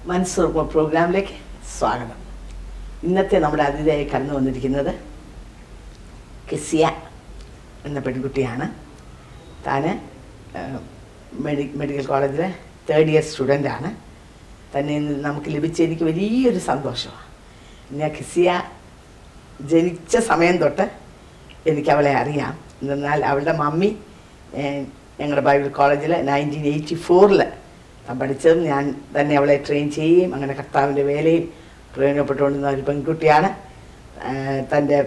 മൻസൂർ പ്രോഗ്രാമിലേക്ക് സ്വാഗതം. ഇന്നത്തെ നമ്മുടെ അതിഥിയായി കടന്നു വന്നിരിക്കുന്നത് കെസിയ എന്ന പെൺകുട്ടിയാണ്. താൻ മെഡിക്കൽ കോളേജിലെ 3rd ഇയർ സ്റ്റുഡൻ്റാണ്. തന്നെ നമുക്ക് ലഭിച്ച എനിക്ക് വലിയൊരു സന്തോഷമാണ്. ഞാൻ കെസിയ ജനിച്ച സമയം തൊട്ട് എനിക്കവളെ അറിയാം. എന്നാൽ അവളുടെ മമ്മി ഞങ്ങളുടെ ബൈബിൾ കോളേജിൽ 1984 പഠിച്ചതും ഞാൻ തന്നെ അവളെ ട്രെയിൻ ചെയ്യുകയും അങ്ങനെ കർത്താവിൻ്റെ വേലയിൽ പ്രയോജനപ്പെട്ടുകൊണ്ടിരുന്ന ഒരു പെൺകുട്ടിയാണ്. തൻ്റെ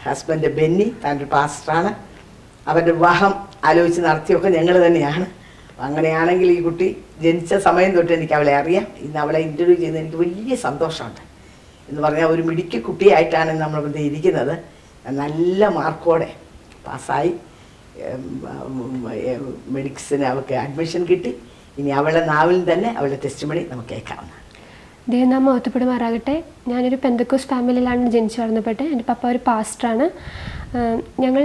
ഹസ്ബൻഡ് ബെന്നി തൻ്റെ പാസ്റ്ററാണ്. അവരുടെ വിവാഹം ആലോചിച്ച് നടത്തിയൊക്കെ ഞങ്ങൾ തന്നെയാണ്. അങ്ങനെയാണെങ്കിൽ ഈ കുട്ടി ജനിച്ച സമയം തൊട്ട് എനിക്ക് അവളെ അറിയാം. ഇന്ന് അവളെ ഇൻ്റർവ്യൂ ചെയ്യുന്നത് എനിക്ക് വലിയ സന്തോഷമുണ്ട്. എന്ന് പറഞ്ഞാൽ ഒരു മിടുക്കി കുട്ടിയായിട്ടാണ് നമ്മളിവിടെ ഇരിക്കുന്നത്. നല്ല മാർക്കോടെ പാസ്സായി മെഡിക്സിന് അവൾക്ക് അഡ്മിഷൻ കിട്ടി. ഇനി അവളുടെ നാവിൽ തന്നെ അവളുടെ ടെസ്റ്റിമണി നമുക്ക് കേൾക്കാവുന്നതാണ്. ദൈവനാമം മഹത്വപ്പെടുമാറാകട്ടെ. ഞാനൊരു പെന്തക്കോസ് ഫാമിലിയിലാണ് ജനിച്ചു വളർന്നപ്പെട്ടത്. എൻ്റെ പപ്പ ഒരു പാസ്റ്ററാണ്. ഞങ്ങൾ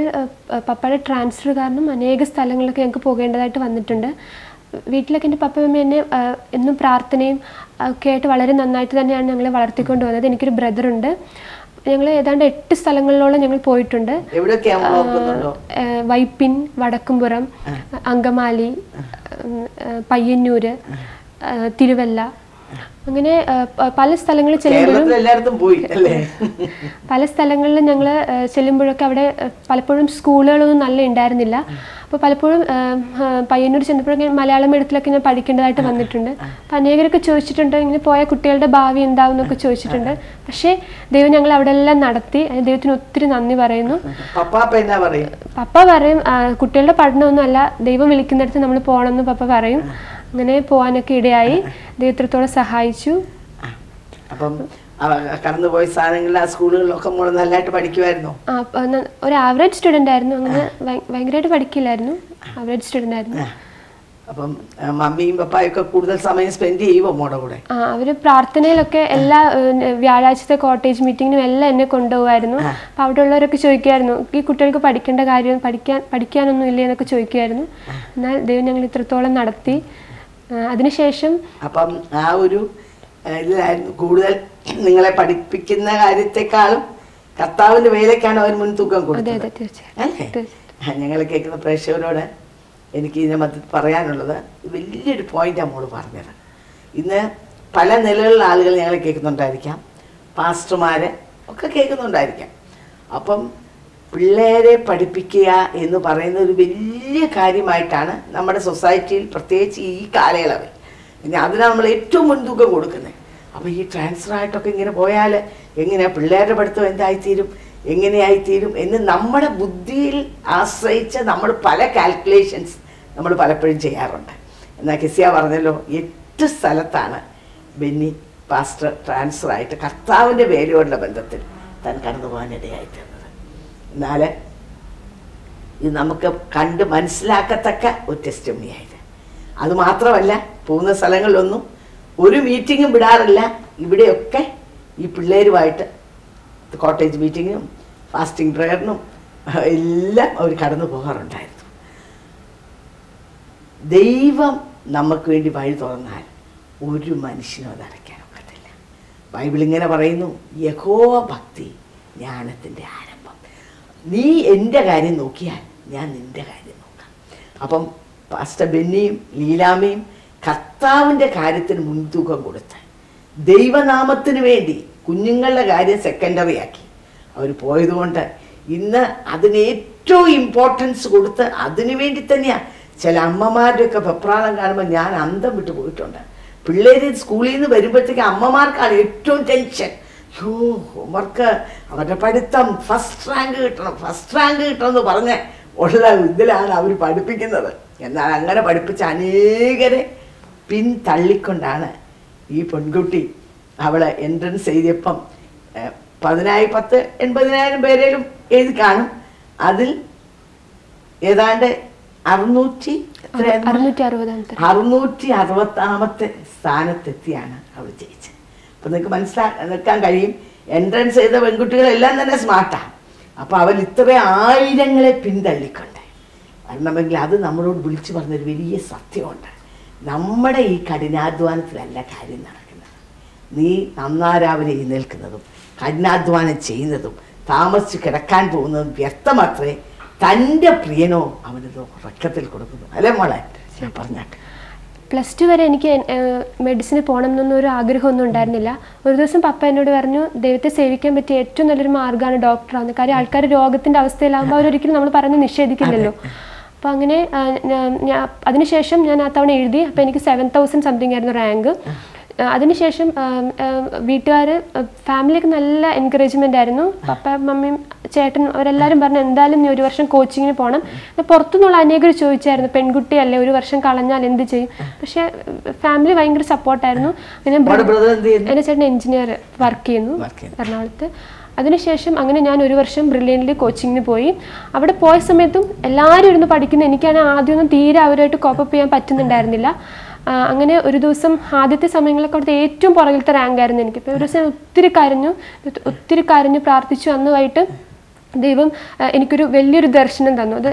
പപ്പയുടെ ട്രാൻസ്ഫർ കാരണം അനേക സ്ഥലങ്ങളിലൊക്കെ ഞങ്ങൾക്ക് പോകേണ്ടതായിട്ട് വന്നിട്ടുണ്ട്. വീട്ടിലൊക്കെ എൻ്റെ പപ്പ മമ്മി എന്നെ എന്നും പ്രാർത്ഥനയും ഒക്കെ ആയിട്ട് വളരെ നന്നായിട്ട് തന്നെയാണ് ഞങ്ങളെ വളർത്തിക്കൊണ്ട് വന്നത്. എനിക്കൊരു ബ്രദറുണ്ട്. ഞങ്ങൾ ഏതാണ്ട് 8 സ്ഥലങ്ങളിലോളം ഞങ്ങൾ പോയിട്ടുണ്ട്. വൈപ്പിൻ, വടക്കുംപുറം, അങ്കമാലി, പയ്യന്നൂർ, തിരുവല്ല, അങ്ങനെ പല സ്ഥലങ്ങളിൽ ചെല്ലുമ്പോഴും ഞങ്ങൾ ചെല്ലുമ്പോഴൊക്കെ അവിടെ പലപ്പോഴും സ്കൂളുകളൊന്നും നല്ല ഉണ്ടായിരുന്നില്ല. അപ്പോൾ പലപ്പോഴും പയ്യന്നൂർ ചെന്നപ്പോഴൊക്കെ മലയാളം മീഡിയത്തിലൊക്കെ ഞാൻ പഠിക്കേണ്ടതായിട്ട് വന്നിട്ടുണ്ട്. അപ്പം അനേകരൊക്കെ ചോദിച്ചിട്ടുണ്ട്, ഇങ്ങനെ പോയ കുട്ടികളുടെ ഭാവി എന്താവും എന്നൊക്കെ ചോദിച്ചിട്ടുണ്ട്. പക്ഷേ ദൈവം ഞങ്ങൾ അവിടെ എല്ലാം നടത്തി. ദൈവത്തിന് ഒത്തിരി നന്ദി പറയുന്നു. പപ്പ പറയും കുട്ടികളുടെ പഠനമൊന്നും അല്ല, ദൈവം വിളിക്കുന്നിടത്ത് നമ്മൾ പോകണമെന്ന് പപ്പ പറയും. അങ്ങനെ പോകാനൊക്കെ ഇടയായി. ദൈവത്തോടെ സഹായിച്ചു. അപ്പം കടന്നുപോയ സാധനങ്ങളിൽ ആ സ്കൂളുകളിലൊക്കെ നല്ലതായിട്ട് പഠിക്കുമായിരുന്നു. ഒരു ആവറേജ് സ്റ്റുഡൻ്റ് ആയിരുന്നു. അങ്ങനെ ഭയങ്കരമായിട്ട് പഠിക്കില്ലായിരുന്നു. ആവറേജ് സ്റ്റുഡൻ്റ് ആയിരുന്നു. അപ്പം മമ്മിയും പപ്പായൊക്കെ കൂടുതൽ സമയം സ്പെൻഡ് ചെയ്യുമോ മോടെ കൂടെ? അവർ പ്രാർത്ഥനയിലൊക്കെ എല്ലാ വ്യാഴാഴ്ചത്തെ കോട്ടേജ് മീറ്റിങ്ങിനും എല്ലാം എന്നെ കൊണ്ടുപോകുമായിരുന്നു. അപ്പം അവിടെ ഉള്ളവരൊക്കെ ചോദിക്കുമായിരുന്നു, ഈ കുട്ടികൾക്ക് പഠിക്കേണ്ട കാര്യം പഠിക്കാനൊന്നും ഇല്ലേ എന്നൊക്കെ ചോദിക്കുമായിരുന്നു. എന്നാൽ ദൈവം ഞങ്ങൾ ഇത്രത്തോളം നടത്തി. അതിനുശേഷം അപ്പം ആ ഒരു ഇതിലായിരുന്നു കൂടുതൽ നിങ്ങളെ പഠിപ്പിക്കുന്ന കാര്യത്തെക്കാളും കർത്താവിന്റെ വേലയ്ക്കാണ് അവർ മുൻതൂക്കം കൊടുത്തത് അല്ലേ? ഞങ്ങൾ കേൾക്കുന്ന പ്രേക്ഷകരോട് എനിക്ക് ഇതിനെ മധ്യ പറയാനുള്ളത് വലിയൊരു പോയിന്റാണ് മോള് പറഞ്ഞത്. ഇന്ന് പല നിലകളിലുള്ള ആളുകൾ ഞങ്ങളെ കേൾക്കുന്നുണ്ടായിരിക്കാം, പാസ്റ്റർമാരെ ഒക്കെ കേൾക്കുന്നുണ്ടായിരിക്കാം. അപ്പം പിള്ളേരെ പഠിപ്പിക്കുക എന്ന് പറയുന്ന ഒരു വലിയ കാര്യമായിട്ടാണ് നമ്മുടെ സൊസൈറ്റിയിൽ, പ്രത്യേകിച്ച് ഈ കാലയളവിൽ. പിന്നെ അതിനാണ് നമ്മൾ ഏറ്റവും മുൻതൂക്കം കൊടുക്കുന്നത്. അപ്പോൾ ഈ ട്രാൻസ്ഫറായിട്ടൊക്കെ ഇങ്ങനെ പോയാൽ എങ്ങനെയാണ് പിള്ളേരുടെ പഠിത്തം എന്തായിത്തീരും, എങ്ങനെയായിത്തീരും എന്ന് നമ്മുടെ ബുദ്ധിയിൽ ആശ്രയിച്ച് നമ്മൾ പല കാൽക്കുലേഷൻസ് നമ്മൾ പലപ്പോഴും ചെയ്യാറുണ്ട്. എന്നാൽ കെസിയ പറഞ്ഞല്ലോ, 8 സ്ഥലത്താണ് ബെന്നി പാസ്റ്റർ ട്രാൻസ്ഫറായിട്ട് കർത്താവിൻ്റെ വേലയോടുള്ള ബന്ധത്തിൽ താൻ കടന്നു പോകാനിടയായിത്തീർന്നത്. എന്നാൽ ഇത് നമുക്ക് കണ്ട് മനസ്സിലാക്കത്തക്ക ഒരു ടെസ്റ്റിമണിയായത്. അതുമാത്രമല്ല, പോകുന്ന സ്ഥലങ്ങളിലൊന്നും ഒരു മീറ്റിങ്ങും വിടാറില്ല. ഇവിടെയൊക്കെ ഈ പിള്ളേരുമായിട്ട് കോട്ടേജ് മീറ്റിങ്ങിനും ഫാസ്റ്റിംഗ് പ്രയറിനും എല്ലാം അവർ കടന്നു പോകാറുണ്ടായിരുന്നു. ദൈവം നമുക്ക് വേണ്ടി വഴി തുറന്നാൽ ഒരു മനുഷ്യനും അത് അടയ്ക്കാൻ ഒക്കത്തില്ല. ബൈബിൾ ഇങ്ങനെ പറയുന്നു, യഹോവ ഭക്തി ജ്ഞാനത്തിൻ്റെ ആരംഭം. നീ എൻ്റെ കാര്യം നോക്കിയാൽ ഞാൻ നിൻ്റെ കാര്യം നോക്കാം. അപ്പം പാസ്റ്റർ ബെന്നിയും ലീലാമയും കർത്താവിൻ്റെ കാര്യത്തിന് മുൻതൂക്കം കൊടുത്ത് ദൈവനാമത്തിന് വേണ്ടി കുഞ്ഞുങ്ങളുടെ കാര്യം സെക്കൻഡറി ആക്കി അവർ പോയതുകൊണ്ട് ഇന്ന് അതിന് ഏറ്റവും ഇമ്പോർട്ടൻസ് കൊടുത്ത് അതിനു വേണ്ടി തന്നെയാണ്. ചില അമ്മമാരുടെയൊക്കെ വെപ്രാളം കാണുമ്പോൾ ഞാൻ അന്തം വിട്ടു പോയിട്ടുണ്ട്. പിള്ളേർ സ്കൂളിൽ നിന്ന് വരുമ്പോഴത്തേക്ക് അമ്മമാർക്കാണ് ഏറ്റവും ടെൻഷൻ. ഹോംവർക്ക്, അവരുടെ പഠിത്തം, ഫസ്റ്റ് റാങ്ക് കിട്ടണം എന്ന് പറഞ്ഞ് ഉള്ള ഇതിലാണ് അവർ പഠിപ്പിക്കുന്നത്. എന്നാൽ അങ്ങനെ പഠിപ്പിച്ച അനേകരെ പിന്തള്ളിക്കൊണ്ടാണ് ഈ പെൺകുട്ടി അവൾ എൻട്രൻസ് എഴുതിയപ്പം 80,000 പേരേലും എഴുതി കാണും. അതിൽ ഏതാണ്ട് 660 സ്ഥാനത്തെത്തിയാണ് അവൾ ജയിച്ചത്. അപ്പം നിങ്ങൾക്ക് മനസ്സിലാക്കാൻ കഴിയും, എൻട്രൻസ് ചെയ്ത പെൺകുട്ടികളെല്ലാം തന്നെ സ്മാർട്ടാണ്. അപ്പോൾ അവൾ ഇത്ര ആയിരങ്ങളെ പിന്തള്ളിക്കൊണ്ട് വരണമെങ്കിൽ അത് നമ്മളോട് വിളിച്ചു പറഞ്ഞൊരു വലിയ സത്യമുണ്ട്. നമ്മുടെ ഈ കഠിനാധ്വാനത്തിലല്ല കാര്യം നടക്കുന്നത്. നീ നന്നാരാവിലെ എഴുന്നേൽക്കുന്നതും കഠിനാധ്വാനം ചെയ്യുന്നതും താമസിച്ച് കിടക്കാൻ പോകുന്നതും വ്യർത്ഥമാത്രേ, തൻ്റെ പ്രിയനോ അവനത് ഉറക്കത്തിൽ കൊടുക്കുന്നു. അല്ലേ മോളെ? ഞാൻ പറഞ്ഞാട്ടെ. +2 വരെ എനിക്ക് മെഡിസിന് പോകണം എന്നൊന്നും ഒരു ആഗ്രഹമൊന്നും ഉണ്ടായിരുന്നില്ല. ഒരു ദിവസം പപ്പ എന്നോട് പറഞ്ഞു, ദൈവത്തെ സേവിക്കാൻ പറ്റിയ ഏറ്റവും നല്ലൊരു മാർഗ്ഗമാണ് ഡോക്ടറാണ്. കാര്യം ആൾക്കാർ രോഗത്തിൻ്റെ അവസ്ഥയിലാകുമ്പോൾ അവരൊരിക്കലും നമ്മൾ പറഞ്ഞ് നിഷേധിക്കില്ലല്ലോ. അപ്പോൾ അങ്ങനെ അതിനുശേഷം ഞാൻ ആ തവണ എഴുതി. അപ്പോൾ എനിക്ക് 7,000 സംതിങ് ആയിരുന്നു റാങ്ക്. അതിനുശേഷം വീട്ടുകാർ, ഫാമിലിയൊക്കെ നല്ല എൻകറേജ്മെൻ്റ് ആയിരുന്നു. പപ്പ, മമ്മിയും ചേട്ടൻ അവരെല്ലാവരും പറഞ്ഞു, എന്തായാലും നീ 1 വർഷം കോച്ചിങ്ങിന് പോകണം. പുറത്തുനിന്നുള്ള അനേകർ ചോദിച്ചായിരുന്നു, പെൺകുട്ടിയല്ലേ 1 വർഷം കളഞ്ഞാൽ എന്ത് ചെയ്യും? പക്ഷേ ഫാമിലി ഭയങ്കര സപ്പോർട്ടായിരുന്നു. പിന്നെ എൻ്റെ ചേട്ടൻ എഞ്ചിനീയർ വർക്ക് ചെയ്യുന്നു എറണാകുളത്ത്. അതിനുശേഷം അങ്ങനെ ഞാൻ 1 വർഷം ബ്രില്യൻ്റിൽ കോച്ചിങ്ങിന് പോയി. അവിടെ പോയ സമയത്തും എല്ലാവരും ഇരുന്ന് പഠിക്കുന്നു. എനിക്കാണെങ്കിൽ ആദ്യമൊന്നും തീരെ അവരുമായിട്ട് കോപ്പപ്പ് ചെയ്യാൻ പറ്റുന്നുണ്ടായിരുന്നില്ല. അങ്ങനെ ഒരു ദിവസം ആദ്യത്തെ സമയങ്ങളൊക്കെ അവിടുത്തെ ഏറ്റവും പുറകിലത്തെ റാങ്കായിരുന്നു എനിക്ക്. ഇപ്പോൾ ഒരു ദിവസം ഒത്തിരി കരഞ്ഞു പ്രാർത്ഥിച്ചു. അന്ന് വൈകിട്ട് ദൈവം എനിക്കൊരു വലിയൊരു ദർശനം തന്നു. അത്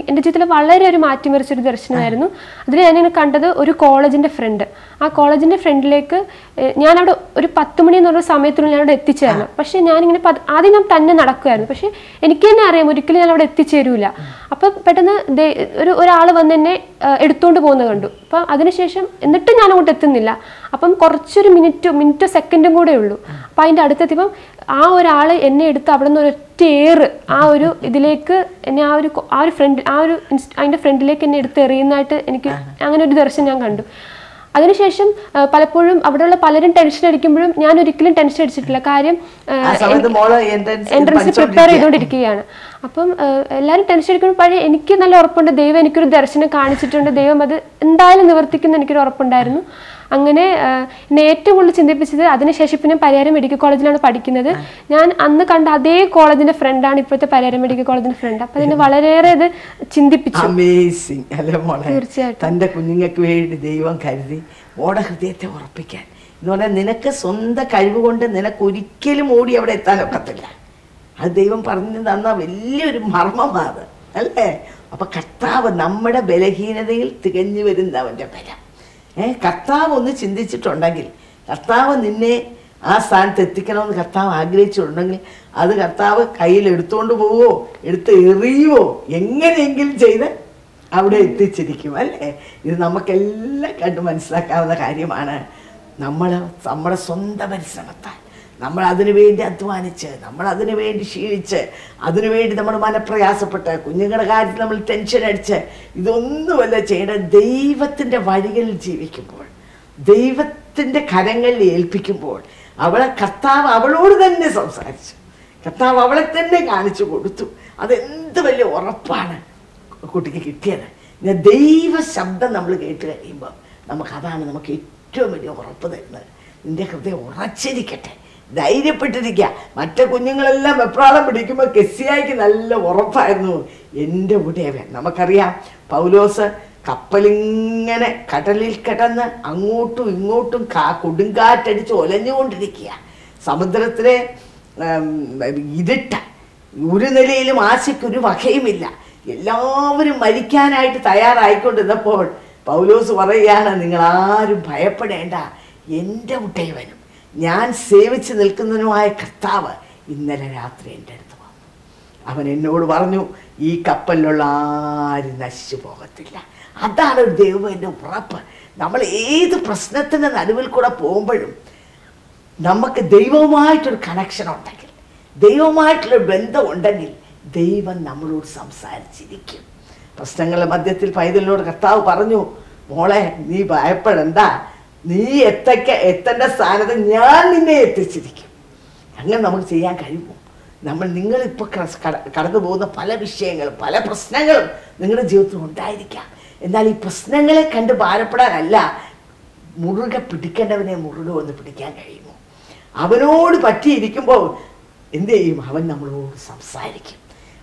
എൻ്റെ ജീവിതത്തിൽ വളരെ ഒരു മാറ്റിമറിച്ചൊരു ദർശനമായിരുന്നു. അതിൽ ഞാനിങ്ങനെ കണ്ടത് ഒരു കോളേജിൻ്റെ ഫ്രണ്ട്. ആ കോളേജിൻ്റെ ഫ്രണ്ടിലേക്ക് ഞാനവിടെ ഒരു 10 മണി എന്ന് പറഞ്ഞ സമയത്തിനുള്ളിൽ ഞാനവിടെ എത്തിച്ചേരണം. പക്ഷേ ഞാനിങ്ങനെ ആദ്യം ഞാൻ തന്നെ നടക്കുമായിരുന്നു. പക്ഷേ എനിക്ക് തന്നെ അറിയാം ഒരിക്കലും ഞാൻ അവിടെ എത്തിച്ചേരൂല. അപ്പം പെട്ടെന്ന് ഒരാൾ വന്ന് എന്നെ എടുത്തുകൊണ്ട് പോകുന്നത് കണ്ടു. അപ്പം അതിനുശേഷം എന്നിട്ടും ഞാൻ അങ്ങോട്ട് എത്തുന്നില്ല. അപ്പം കുറച്ചൊരു മിനിറ്റോ സെക്കൻഡും കൂടെ ഉള്ളൂ. അപ്പം അതിൻ്റെ അടുത്തെത്തിയപ്പം ആ ഒരാൾ എന്നെ എടുത്ത് അവിടെ നിന്ന് ഒരൊറ്റ ഏറ് ആ ഒരു ഇതിലേക്ക് എന്നെ അതിൻ്റെ ഫ്രണ്ടിലേക്ക് എന്നെ എടുത്ത് എറിയുന്നതായിട്ട് എനിക്ക് അങ്ങനെ ഒരു ദർശനം ഞാൻ കണ്ടു. അതിനുശേഷം പലപ്പോഴും അവിടെയുള്ള പലരും ടെൻഷൻ അടിക്കുമ്പോഴും ഞാൻ ഒരിക്കലും ടെൻഷൻ അടിച്ചിട്ടില്ല. കാര്യം എൻട്രൻസ് പ്രിപ്പയർ ചെയ്തുകൊണ്ടിരിക്കുകയാണ്. അപ്പം എല്ലാവരും ടെൻഷൻ അടിക്കുമ്പോൾ പഴയ എനിക്ക് നല്ല ഉറപ്പുണ്ട്, ദൈവം എനിക്കൊരു ദർശനം കാണിച്ചിട്ടുണ്ട്, ദൈവം അത് എന്തായാലും നിവർത്തിക്കുന്ന എനിക്കൊരു ഉറപ്പുണ്ടായിരുന്നു. അങ്ങനെ എന്നെ ഏറ്റവും കൂടുതൽ ചിന്തിപ്പിച്ചത്, അതിനുശേഷം ഇപ്പം ഞാൻ പരിയാരം മെഡിക്കൽ കോളേജിലാണ് പഠിക്കുന്നത്. ഞാൻ അന്ന് കണ്ട അതേ കോളേജിന്റെ ഫ്രണ്ടാണ് ഇപ്പോഴത്തെ പരിയാരം മെഡിക്കൽ കോളേജിന്റെ ഫ്രണ്ട്. അപ്പൊ അതിനെ വളരെയേറെ ഇത് ചിന്തിപ്പിച്ചു. തീർച്ചയായിട്ടും തന്റെ കുഞ്ഞുങ്ങൾക്ക് വേണ്ടി ദൈവം കരുതി ഓടെ ഹൃദയത്തെ ഉറപ്പിക്കാൻ എന്ന് പറഞ്ഞാൽ നിനക്ക് സ്വന്തം കഴിവ് കൊണ്ട് നിനക്ക് ഒരിക്കലും ഓടി അവിടെ എത്താനൊക്കത്തില്ല. അത് ദൈവം പറഞ്ഞു തന്ന വലിയൊരു മർമ്മമാണ്, അല്ലേ? അപ്പൊ കർത്താവ് നമ്മുടെ ബലഹീനതയിൽ തികഞ്ഞു വരുന്നവന്റെ ബലം. കർത്താവ് ഒന്ന് ചിന്തിച്ചിട്ടുണ്ടെങ്കിൽ, കർത്താവ് നിന്നെ ആ സ്ഥാനത്ത് എത്തിക്കണമെന്ന് കർത്താവ് ആഗ്രഹിച്ചിട്ടുണ്ടെങ്കിൽ അത് കർത്താവ് കയ്യിൽ എടുത്തുകൊണ്ട് പോവോ, എടുത്ത് എറിയുവോ, എങ്ങനെയെങ്കിലും ചെയ്ത് അവിടെ എത്തിച്ചിരിക്കും, അല്ലേ? ഇത് നമുക്കെല്ലാം കണ്ട് മനസ്സിലാക്കാവുന്ന കാര്യമാണ്. നമ്മുടെ സ്വന്തം പരിശ്രമത്താൽ നമ്മൾ അതിനു വേണ്ടി അധ്വാനിച്ച്, നമ്മൾ അതിനു വേണ്ടി ക്ഷീണിച്ച്, അതിനുവേണ്ടി നമ്മൾ മനപ്രയാസപ്പെട്ട്, കുഞ്ഞുങ്ങളുടെ കാര്യത്തിൽ നമ്മൾ ടെൻഷൻ അടിച്ച് ഇതൊന്നുമല്ല ചെയ്യേണ്ട. ദൈവത്തിൻ്റെ വഴികളിൽ ജീവിക്കുമ്പോൾ, ദൈവത്തിൻ്റെ കരങ്ങളിൽ ഏൽപ്പിക്കുമ്പോൾ കർത്താവ് അവളോട് തന്നെ സംസാരിച്ചു, കർത്താവ് അവളെ തന്നെ കാണിച്ചു കൊടുത്തു. അതെന്ത് വലിയ ഉറപ്പാണ് കുട്ടിക്ക് കിട്ടിയത്. ദൈവ ശബ്ദം നമ്മൾ കേട്ട് കഴിയുമ്പോൾ അതാണ് നമുക്ക് ഏറ്റവും വലിയ ഉറപ്പ് തരുന്നത്. നിന്റെ ഹൃദയം ഉറച്ചിരിക്കട്ടെ, ധൈര്യപ്പെട്ടിരിക്കുക. മറ്റേ കുഞ്ഞുങ്ങളെല്ലാം വെപ്രാളം പിടിക്കുമ്പോൾ കെസിയായിക്ക് നല്ല ഉറപ്പായിരുന്നു, എൻ്റെ ഉടയവൻ. നമുക്കറിയാം പൗലോസ് കപ്പലിങ്ങനെ കടലിൽ കിടന്ന് അങ്ങോട്ടും ഇങ്ങോട്ടും കൊടുങ്കാറ്റടിച്ച് ഒലഞ്ഞുകൊണ്ടിരിക്കുക. സമുദ്രത്തിലെ ഇരുട്ട, ഒരു നിലയിലും ആശയ്ക്കൊരു വകയുമില്ല. എല്ലാവരും മരിക്കാനായിട്ട് തയ്യാറായിക്കൊണ്ടിരുന്നപ്പോൾ പൗലോസ് പറയുകയാണ്, നിങ്ങളാരും ഭയപ്പെടേണ്ട, എൻ്റെ ഉടയവനും ഞാൻ സേവിച്ച് നിൽക്കുന്നതിനുമായ കർത്താവ് ഇന്നലെ രാത്രി എൻ്റെ അടുത്ത് വന്നു. അവൻ എന്നോട് പറഞ്ഞു, ഈ കപ്പലിലുള്ള ആരും നശിച്ചു പോകത്തില്ല. അതാണ് ഒരു ദൈവത്തിൻ്റെ ഉറപ്പ്. നമ്മൾ ഏത് പ്രശ്നത്തിൻ്റെ നടുവിൽ കൂടെ പോകുമ്പോഴും നമുക്ക് ദൈവവുമായിട്ടൊരു കണക്ഷൻ ഉണ്ടെങ്കിൽ, ദൈവവുമായിട്ടുള്ളൊരു ബന്ധം ഉണ്ടെങ്കിൽ ദൈവം നമ്മളോട് സംസാരിച്ചിരിക്കും. പ്രശ്നങ്ങളുടെ മധ്യത്തിൽ പൈതലിനോട് കർത്താവ് പറഞ്ഞു, മോളെ നീ ഭയപ്പെടണ്ട, നീ എത്തേണ്ട സ്ഥാനത്ത് ഞാൻ നിന്നെ എത്തിച്ചിരിക്കും. അങ്ങനെ നമുക്ക് ചെയ്യാൻ കഴിയുമോ? നിങ്ങളിപ്പോൾ കടന്നു പോകുന്ന പല വിഷയങ്ങളും പല പ്രശ്നങ്ങളും നിങ്ങളുടെ ജീവിതത്തിൽ ഉണ്ടായിരിക്കാം. എന്നാൽ ഈ പ്രശ്നങ്ങളെ കണ്ട് ഭാരപ്പെടാനല്ല, മുറുകെ പിടിക്കേണ്ടവനെ മുറുകെ വന്ന് പിടിക്കാൻ കഴിയുമോ? അവനോട് പറ്റിയിരിക്കുമ്പോൾ എന്ത് ചെയ്യും? അവൻ നമ്മളോട് സംസാരിക്കും.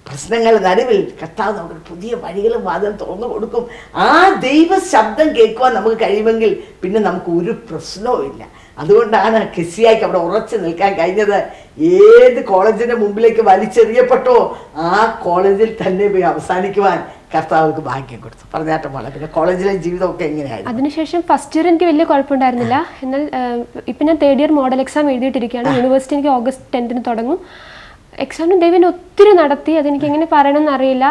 പ്രശ്നങ്ങളുടെ നടുവിൽ കർത്താവ് നമുക്ക് പുതിയ വഴികളും വാദം തുറന്നു കൊടുക്കും. ആ ദൈവ ശബ്ദം കേൾക്കുവാൻ നമുക്ക് കഴിയുമെങ്കിൽ പിന്നെ നമുക്ക് ഒരു പ്രശ്നവും ഇല്ല. അതുകൊണ്ടാണ് കെസിയായിക്ക് അവിടെ ഉറച്ചു നിൽക്കാൻ കഴിഞ്ഞത്. ഏത് കോളേജിന്റെ മുമ്പിലേക്ക് വലിച്ചെറിയപ്പെട്ടോ ആ കോളേജിൽ തന്നെ പോയി അവസാനിക്കുവാൻ കർത്താവർക്ക് ഭാഗ്യം കൊടുത്തു. പറഞ്ഞാട്ടം പോലെ. പിന്നെ കോളേജിലെ ജീവിതമൊക്കെ എങ്ങനെയായിരുന്നു? അതിനുശേഷം ഫസ്റ്റ് ഇയർ എനിക്ക് വലിയ കുഴപ്പമുണ്ടായിരുന്നില്ല. എന്നാൽ ഇപ്പം ഞാൻ തേർഡ് ഇയർ മോഡൽ എക്സാം എഴുതിയിട്ടിരിക്കുകയാണ്. യൂണിവേഴ്സിറ്റി എനിക്ക് ഓഗസ്റ്റ് 10 തുടങ്ങും. എക്സാമിന് ദൈവം ഒത്തിരി നടത്തി. അതെനിക്ക് എങ്ങനെ പറയണമെന്ന് അറിയില്ല.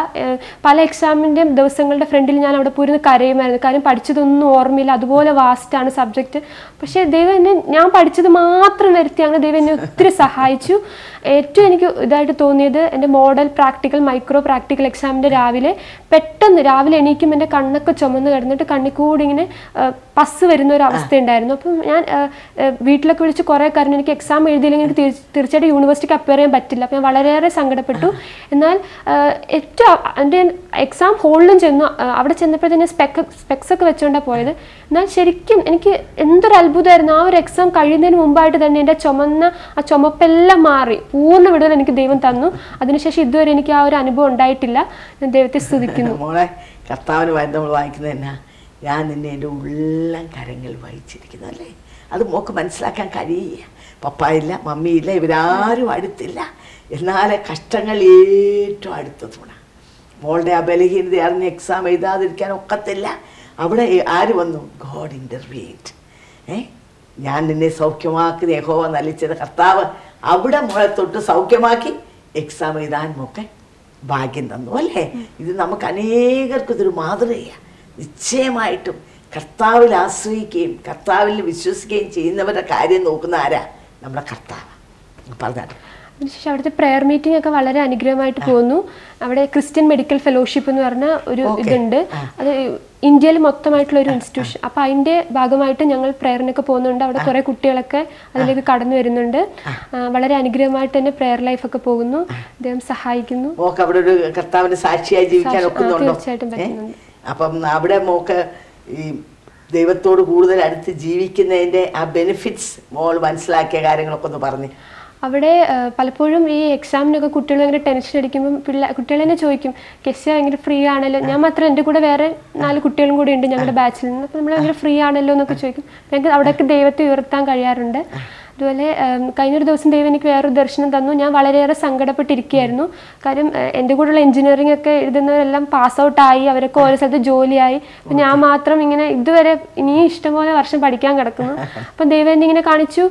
പല എക്സാമിൻ്റെയും ദിവസങ്ങളുടെ ഫ്രണ്ടിൽ ഞാൻ അവിടെ പോയിരുന്ന് കരയുമായിരുന്നു. കാര്യം പഠിച്ചതൊന്നും ഓർമ്മയില്ല, അതുപോലെ വാസ്റ്റാണ് സബ്ജക്റ്റ്. പക്ഷേ ദൈവം എന്നെ ഞാൻ പഠിച്ചത് മാത്രം വരുത്തി. അങ്ങനെ ദൈവം എന്നെ ഒത്തിരി സഹായിച്ചു. ഏറ്റവും എനിക്ക് ഇതായിട്ട് തോന്നിയത് എൻ്റെ മോഡൽ പ്രാക്ടിക്കൽ മൈക്രോ പ്രാക്ടിക്കൽ എക്സാമിൻ്റെ പെട്ടെന്ന് രാവിലെ എണീക്കും എൻ്റെ കണ്ണൊക്കെ ചുമന്ന് കിടന്നിട്ട് കണ്ണിക്കൂടി ഇങ്ങനെ പസ് വരുന്ന ഒരു അവസ്ഥ ഉണ്ടായിരുന്നു. അപ്പം ഞാൻ വീട്ടിലൊക്കെ വിളിച്ച് കുറേ കാര്യം എനിക്ക് എക്സാം എഴുതിയില്ലെങ്കിൽ എനിക്ക് തീർച്ചയായിട്ടും യൂണിവേഴ്സിറ്റിക്ക് അപ്പിയർ ചെയ്യാൻ പറ്റില്ല. അപ്പം ഞാൻ വളരെയേറെ സങ്കടപ്പെട്ടു. എന്നാൽ ഏറ്റവും എൻ്റെ എക്സാം ഹോളിലും ചെന്നു. അവിടെ ചെന്നപ്പോഴത്തേന് സ്പെക്സ് ഒക്കെ വെച്ചുകൊണ്ടാണ് പോയത്. എന്നാൽ ശരിക്കും എനിക്ക് എന്തൊരു അത്ഭുതമായിരുന്നു. ആ ഒരു എക്സാം കഴിയുന്നതിന് മുമ്പായിട്ട് തന്നെ എൻ്റെ ആ ചുമപ്പെല്ലാം മാറി. പൂർണ്ണ വിടുതൽ എനിക്ക് ദൈവം തന്നു. അതിനുശേഷം ഇതുവരെ എനിക്ക് ആ ഒരു അനുഭവം ഉണ്ടായിട്ടില്ല. ഞാൻ ദൈവത്തെ സ്തുതിക്കുന്നു. മോളെ, കർത്താവിന് നമ്മൾ വായിക്കുന്നത് എന്നാ, ഞാൻ നിന്നെ എൻ്റെ ഉള്ളം കരങ്ങൾ വഹിച്ചിരിക്കുന്നു അല്ലേ? അത് മോക്ക് മനസ്സിലാക്കാൻ കഴിയുക. പപ്പായില്ല, മമ്മിയില്ല, ഇവരാരും അടുത്തില്ല. എന്നാലെ കഷ്ടങ്ങൾ ഏറ്റവും അടുത്ത തുണ. മോളുടെ ആ ബലഹീനത അറിഞ്ഞ് എക്സാം എഴുതാതിരിക്കാൻ ഒക്കത്തില്ല. അവിടെ ആര് വന്നു? ഗോഡ് ഇൻ്റർവീൻഡ്. ഞാൻ നിന്നെ സൗഖ്യമാക്കി യഹോവ നലിച്ചത് കർത്താവ് അവിടെ മോളെ തൊട്ട് സൗഖ്യമാക്കി എക്സാം എഴുതാൻ മോക്കെ ഭാഗ്യം തന്നു അല്ലേ? ഇത് നമുക്ക് അനേകർക്കും ഇതൊരു മാതൃകയാണ്. നിശ്ചയമായിട്ടും കർത്താവിൽ ആശ്രയിക്കുകയും കർത്താവിൽ വിശ്വസിക്കുകയും ചെയ്യുന്നവരുടെ കാര്യം നോക്കുന്ന ആരാ? നമ്മുടെ കർത്താവ്. പറഞ്ഞാൽ അതിനുശേഷം അവിടുത്തെ പ്രെയർ മീറ്റിംഗ് ഒക്കെ വളരെ അനുഗ്രഹമായിട്ട് പോകുന്നു. അവിടെ ക്രിസ്ത്യൻ മെഡിക്കൽ ഫെലോഷിപ്പ് എന്ന് പറഞ്ഞ ഒരു ഇതുണ്ട്. അത് ഇന്ത്യയിൽ മൊത്തമായിട്ടുള്ള ഒരു ഇൻസ്റ്റിറ്റ്യൂഷൻ. അപ്പോൾ അതിൻ്റെ ഭാഗമായിട്ട് ഞങ്ങൾ പ്രെയറിനൊക്കെ പോകുന്നുണ്ട്. അവിടെ കുറേ കുട്ടികളൊക്കെ അതിലേക്ക് കടന്നു വരുന്നുണ്ട്. വളരെ അനുഗ്രഹമായിട്ട് തന്നെ പ്രെയർ ലൈഫൊക്കെ പോകുന്നു. ദൈവം സഹായിക്കുന്നു. അവിടെ ഒരു കർത്താവിന്റെ സാക്ഷിയായി ജീവിക്കാൻ തീർച്ചയായിട്ടും പറ്റുന്നുണ്ട്. അപ്പം അവിടെ മോക്ക് ഈ ദൈവത്തോട് കൂടുതൽ അടുത്ത് ജീവിക്കുന്നതിൻ്റെ ആ ബെനിഫിറ്റ്സ് മോൾ മനസ്സിലാക്കിയ കാര്യങ്ങളൊക്കെ ഒന്ന് പറഞ്ഞു. അവിടെ പലപ്പോഴും ഈ എക്സാമിനൊക്കെ കുട്ടികൾ ഭയങ്കര ടെൻഷൻ അടിക്കുമ്പം കുട്ടികൾ തന്നെ ചോദിക്കും, കെസ്യ ഭയങ്കര ഫ്രീ ആണല്ലോ. ഞാൻ മാത്രം, എൻ്റെ കൂടെ വേറെ 4 കുട്ടികളും കൂടി ഉണ്ട് ഞങ്ങളുടെ ബാച്ചിൽ നിന്ന്. അപ്പോൾ നമ്മൾ ഭയങ്കര ഫ്രീ ആണല്ലോ എന്നൊക്കെ ചോദിക്കും. ഞങ്ങൾക്ക് അവിടെയൊക്കെ ദൈവത്തെ ഉയർത്താൻ കഴിയാറുണ്ട്. അതുപോലെ കഴിഞ്ഞൊരു ദിവസം ദൈവം എനിക്ക് വേറൊരു ദർശനം തന്നു. ഞാൻ വളരെയേറെ സങ്കടപ്പെട്ടിരിക്കുകയായിരുന്നു. കാര്യം എൻ്റെ കൂടെയുള്ള എഞ്ചിനീയറിംഗ് ഒക്കെ എഴുതുന്നവരെല്ലാം പാസ് ഔട്ടായി, അവരൊക്കെ ഓരോ സ്ഥലത്ത് ജോലിയായി. അപ്പം ഞാൻ മാത്രം ഇങ്ങനെ ഇതുവരെ ഇനിയും ഇഷ്ടംപോലെ വർഷം പഠിക്കാൻ കിടക്കുന്നു. അപ്പം ദൈവം എന്നെ ഇങ്ങനെ കാണിച്ചു.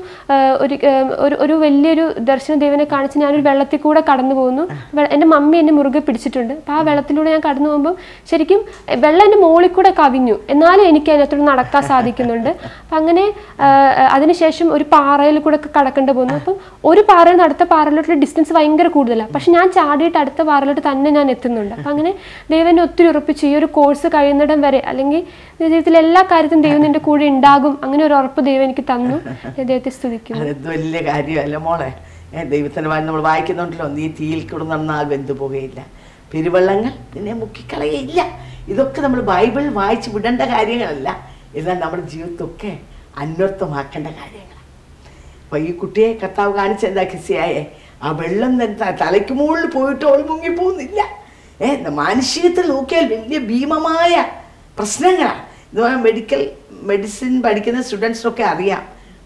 ഒരു വലിയൊരു ദർശനം ദൈവനെ കാണിച്ച് ഞാനൊരു വെള്ളത്തിൽ കൂടെ കടന്നു പോകുന്നു. എൻ്റെ മമ്മി എന്നെ മുറുകെ പിടിച്ചിട്ടുണ്ട്. അപ്പോൾ ആ വെള്ളത്തിലൂടെ ഞാൻ കടന്നു പോകുമ്പോൾ ശരിക്കും വെള്ളം എൻ്റെ മുകളിൽ കൂടെ കവിഞ്ഞു. എന്നാലും എനിക്ക് അതിനകത്തോട് നടക്കാൻ സാധിക്കുന്നുണ്ട്. അപ്പം അങ്ങനെ അതിനുശേഷം ഒരു പാറയിൽ കൂടെ ഒക്കെ കടക്കേണ്ടി പോകുന്നു. അപ്പം ഒരു പാറയിൽ നിന്ന് അടുത്ത പാറയിലോട്ടുള്ള ഡിസ്റ്റൻസ് ഭയങ്കര കൂടുതലാണ്. പക്ഷെ ഞാൻ ചാടിയിട്ട് അടുത്ത പാറയിലോട്ട് തന്നെ ഞാൻ എത്തുന്നുണ്ട്. അപ്പം അങ്ങനെ ദൈവം എന്നെ ഒത്തിരി ഉറപ്പിച്ചു. ഈ ഒരു കോഴ്സ് കഴിയുന്നിടം വരെ, അല്ലെങ്കിൽ ജീവിതത്തിൽ എല്ലാ കാര്യത്തിലും ദൈവം നിന്റെ കൂടെ ഉണ്ടാകും, അങ്ങനെ ഒരു ഉറപ്പ് ദൈവം എനിക്ക് തന്നു. ദൈവത്തെ സ്തുതിക്കുന്നു. വലിയ കാര്യമല്ല മോളെ. ദൈവത്തിന്റെ നമ്മൾ വായിക്കുന്നുണ്ടല്ലോ, നീ തീയിൽ കിടന്നാൽ വെന്തു പോകുകയില്ല, പെരുവെള്ളങ്ങൾ നിന്നെ മുക്കിക്കളയില്ല. ഇതൊക്കെ നമ്മൾ ബൈബിൾ വായിച്ച് വിടേണ്ട കാര്യങ്ങളല്ല, എന്നാൽ നമ്മുടെ ജീവിതത്തൊക്കെ അന്വർത്ഥമാക്കേണ്ട കാര്യങ്ങൾ. അപ്പൊ ഈ കുട്ടിയെ കർത്താവ് കാണിച്ചെന്താ കിസിയായെ? ആ വെള്ളം തന്നെ തലയ്ക്ക് മുകളിൽ പോയിട്ട് അവൾ മുങ്ങിപ്പോകുന്നില്ല. മാനുഷികത്തിൽ നോക്കിയാൽ വലിയ ഭീമമായ പ്രശ്നങ്ങളാണ്. എന്ന് പറഞ്ഞാൽ മെഡിസിൻ പഠിക്കുന്ന സ്റ്റുഡൻസിനൊക്കെ അറിയാം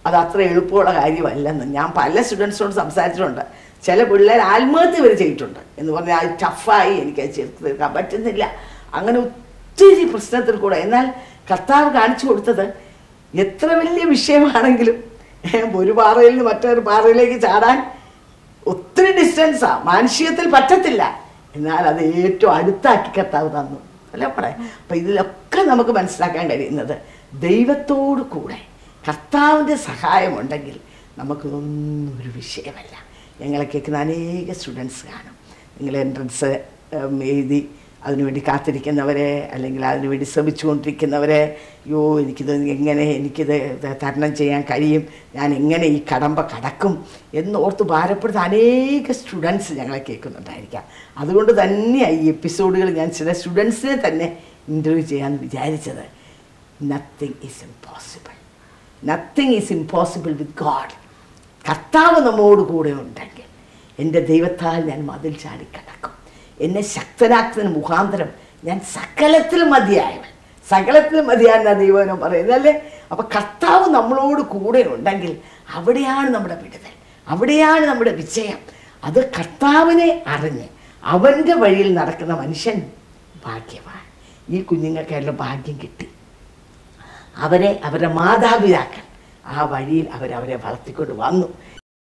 അത് അത്ര എളുപ്പമുള്ള കാര്യമല്ലെന്ന്. ഞാൻ പല സ്റ്റുഡൻസിനോട് സംസാരിച്ചിട്ടുണ്ട്. ചില പിള്ളേർ ആത്മഹത്യ വരെ ചെയ്തിട്ടുണ്ട്. എന്ന് പറഞ്ഞാൽ അത് ടഫായി എനിക്കത് ചേർത്ത് തീർക്കാൻ പറ്റുന്നില്ല. അങ്ങനെ ഒത്തിരി പ്രശ്നത്തിൽ കൂടെ. എന്നാൽ കർത്താവ് കാണിച്ചു കൊടുത്തത് എത്ര വലിയ വിഷയമാണെങ്കിലും ഒരു പാറയിൽ നിന്ന് മറ്റൊരു പാറയിലേക്ക് ചാടാൻ ഒത്തിരി ഡിസ്റ്റൻസാണ്, മാനുഷികത്തിൽ പറ്റത്തില്ല. എന്നാൽ അത് ഏറ്റവും അടുത്താക്കി കർത്താവ് തന്നു അല്ലേ പറയാം. അപ്പം ഇതിലൊക്കെ നമുക്ക് മനസ്സിലാക്കാൻ കഴിയുന്നത് ദൈവത്തോടു കൂടെ കർത്താവിൻ്റെ സഹായമുണ്ടെങ്കിൽ നമുക്കൊന്നും ഒരു വിഷയമല്ല. ഞങ്ങളെ കേൾക്കുന്ന അനേക സ്റ്റുഡൻസ് കാണും. നിങ്ങൾ എൻട്രൻസ് എഴുതി അതിനുവേണ്ടി കാത്തിരിക്കുന്നവരെ, അല്ലെങ്കിൽ അതിനുവേണ്ടി ശ്രമിച്ചുകൊണ്ടിരിക്കുന്നവരെ, എനിക്കിത് തരണം ചെയ്യാൻ കഴിയും, ഞാൻ എങ്ങനെ ഈ കടമ്പ കടക്കും എന്നോർത്ത് ഭാരപ്പെടുന്ന അനേക സ്റ്റുഡൻസ് ഞങ്ങളെ കേൾക്കുന്നുണ്ടായിരിക്കാം. അതുകൊണ്ട് തന്നെയാണ് ഈ എപ്പിസോഡുകൾ ഞാൻ ചില സ്റ്റുഡൻസിനെ തന്നെ ഇൻ്റർവ്യൂ ചെയ്യാൻ വിചാരിച്ചത്. Nothing is impossible, nothing is impossible with God. കർത്താവ് നമ്മോട് കൂടെ ഉണ്ടെങ്കിൽ എൻ്റെ ദൈവത്താൽ ഞാൻ മതിൽ ചാടിക്കടക്കും. എന്നെ ശക്തനാക്കുന്നതിന് മുഖാന്തരം ഞാൻ സകലത്തിലും മതിയായവൻ, സകലത്തിലും മതിയായെന്നാ ദൈവം പറയുന്നല്ലേ. അപ്പം കർത്താവ് നമ്മളോട് കൂടെ ഉണ്ടെങ്കിൽ അവിടെയാണ് നമ്മുടെ വിടുതൽ, അവിടെയാണ് നമ്മുടെ വിജയം. അത് കർത്താവിനെ അറിഞ്ഞ് അവൻ്റെ വഴിയിൽ നടക്കുന്ന മനുഷ്യൻ ഭാഗ്യമാണ്. ഈ കുഞ്ഞുങ്ങൾക്കെല്ലാം ഭാഗ്യം കിട്ടി. അവരെ അവരുടെ മാതാപിതാക്കൾ ആ വഴിയിൽ അവരെ വളർത്തിക്കൊണ്ട് വന്നു.